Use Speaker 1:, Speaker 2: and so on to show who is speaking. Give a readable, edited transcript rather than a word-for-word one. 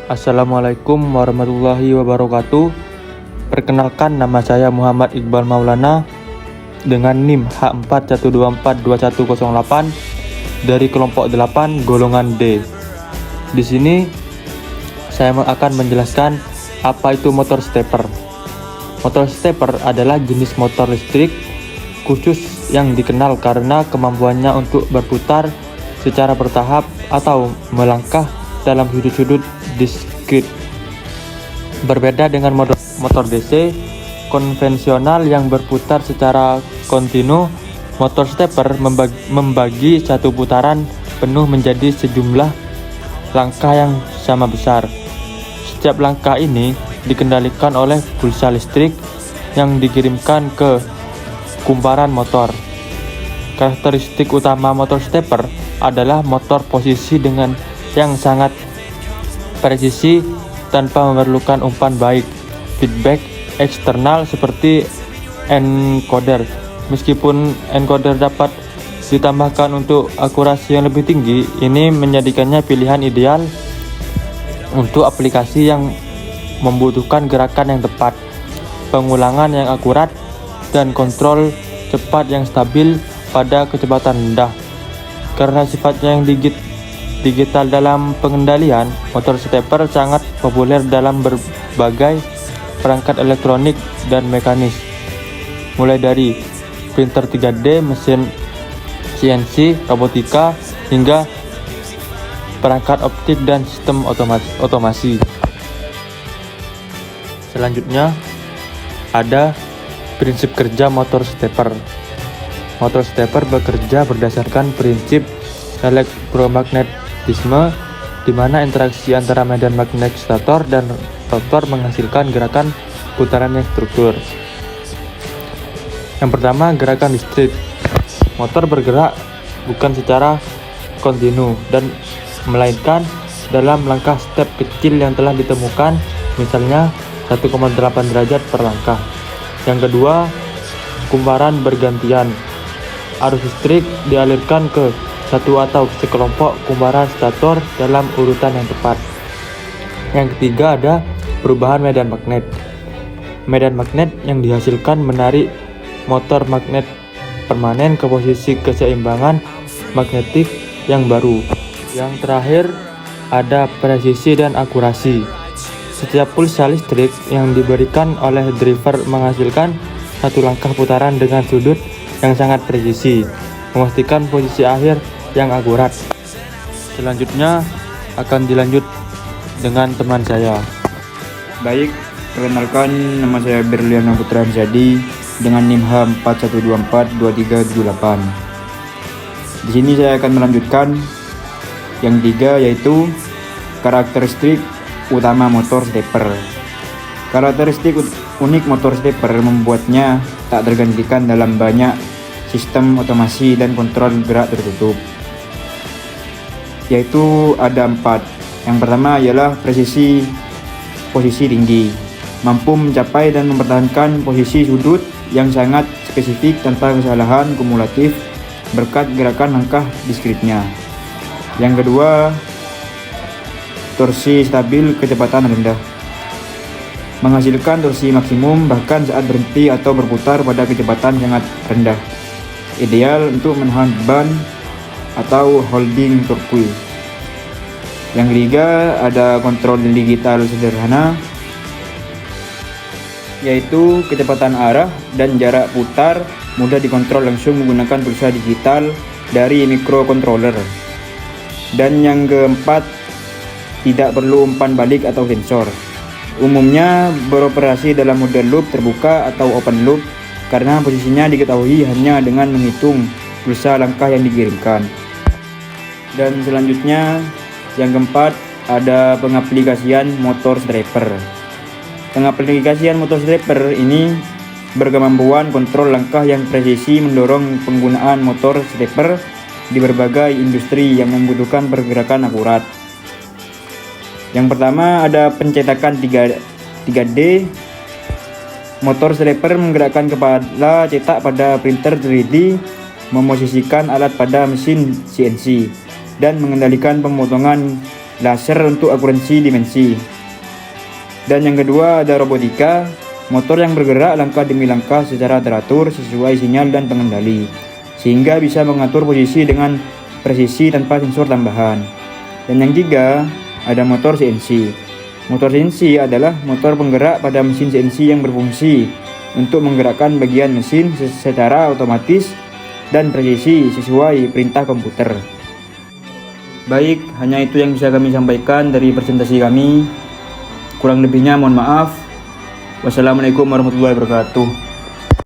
Speaker 1: Assalamualaikum warahmatullahi wabarakatuh. Perkenalkan, nama saya Muhammad Iqbal Maulana dengan NIM H41242108 dari kelompok 8 golongan D. Di sini saya akan menjelaskan apa itu motor stepper. Motor stepper adalah jenis motor listrik khusus yang dikenal karena kemampuannya untuk berputar secara bertahap atau melangkah dalam sudut-sudut diskrit. Berbeda dengan motor DC konvensional yang berputar secara kontinu, motor stepper membagi satu putaran penuh menjadi sejumlah langkah yang sama besar. Setiap langkah ini dikendalikan oleh pulsa listrik yang dikirimkan ke kumparan motor. Karakteristik utama motor stepper adalah motor posisi dengan yang sangat presisi tanpa memerlukan umpan baik feedback eksternal seperti encoder. Meskipun encoder dapat ditambahkan untuk akurasi yang lebih tinggi, ini menjadikannya pilihan ideal untuk aplikasi yang membutuhkan gerakan yang tepat, pengulangan yang akurat, dan kontrol cepat yang stabil pada kecepatan rendah. Karena sifatnya yang digital dalam pengendalian, motor stepper sangat populer dalam berbagai perangkat elektronik dan mekanis, mulai dari printer 3D, mesin CNC, robotika, hingga perangkat optik dan sistem otomasi. Selanjutnya ada prinsip kerja motor stepper. Motor stepper bekerja berdasarkan prinsip elektromagnetisme, di mana interaksi antara medan magnet stator dan rotor menghasilkan gerakan putaran yang struktur. Yang pertama, gerakan listrik. Motor bergerak bukan secara kontinu dan melainkan dalam langkah step kecil yang telah ditemukan, misalnya 1,8 derajat per langkah. Yang kedua, kumparan bergantian. Arus listrik dialirkan ke satu atau sekelompok kumparan stator dalam urutan yang tepat. Yang ketiga ada perubahan medan magnet. Medan magnet yang dihasilkan menarik motor magnet permanen ke posisi keseimbangan magnetik yang baru. Yang terakhir ada presisi dan akurasi. Setiap pulsa listrik yang diberikan oleh driver menghasilkan satu langkah putaran dengan sudut yang sangat presisi, memastikan posisi akhir yang akurat. Selanjutnya akan dilanjut dengan teman saya.
Speaker 2: Baik, perkenalkan, nama saya Berliana Putra Hansyadi dengan NIM H41242378. Di sini saya akan melanjutkan yang tiga, yaitu karakteristik utama motor stepper. Karakteristik unik motor stepper membuatnya tak tergantikan dalam banyak sistem otomasi dan kontrol gerak tertutup, yaitu ada 4. Yang pertama ialah posisi tinggi, mampu mencapai dan mempertahankan posisi sudut yang sangat spesifik tanpa kesalahan kumulatif berkat gerakan langkah diskritnya. Yang kedua, torsi stabil kecepatan rendah, menghasilkan torsi maksimum bahkan saat berhenti atau berputar pada kecepatan sangat rendah, ideal untuk menahan beban atau holding torque. Yang ketiga ada kontrol digital sederhana, yaitu kecepatan arah dan jarak putar mudah dikontrol langsung menggunakan pulsa digital dari microcontroller. Dan yang keempat, tidak perlu umpan balik atau sensor. Umumnya beroperasi dalam mode loop terbuka atau open loop karena posisinya diketahui hanya dengan menghitung pulsa langkah yang dikirimkan. Dan selanjutnya yang keempat ada pengaplikasian motor stepper. Pengaplikasian motor stepper ini berkemampuan kontrol langkah yang presisi, mendorong penggunaan motor stepper di berbagai industri yang membutuhkan pergerakan akurat. Yang pertama ada pencetakan 3D. Motor stepper menggerakkan kepala cetak pada printer 3D, memosisikan alat pada mesin CNC, dan mengendalikan pemotongan laser untuk akurasi dimensi. Dan yang kedua ada robotika, motor yang bergerak langkah demi langkah secara teratur sesuai sinyal dan pengendali, sehingga bisa mengatur posisi dengan presisi tanpa sensor tambahan. Dan yang ketiga ada motor CNC. Motor CNC adalah motor penggerak pada mesin CNC yang berfungsi untuk menggerakkan bagian mesin secara otomatis dan presisi sesuai perintah komputer. Baik, hanya itu yang bisa kami sampaikan dari presentasi kami. Kurang lebihnya mohon maaf. Wassalamualaikum warahmatullahi wabarakatuh.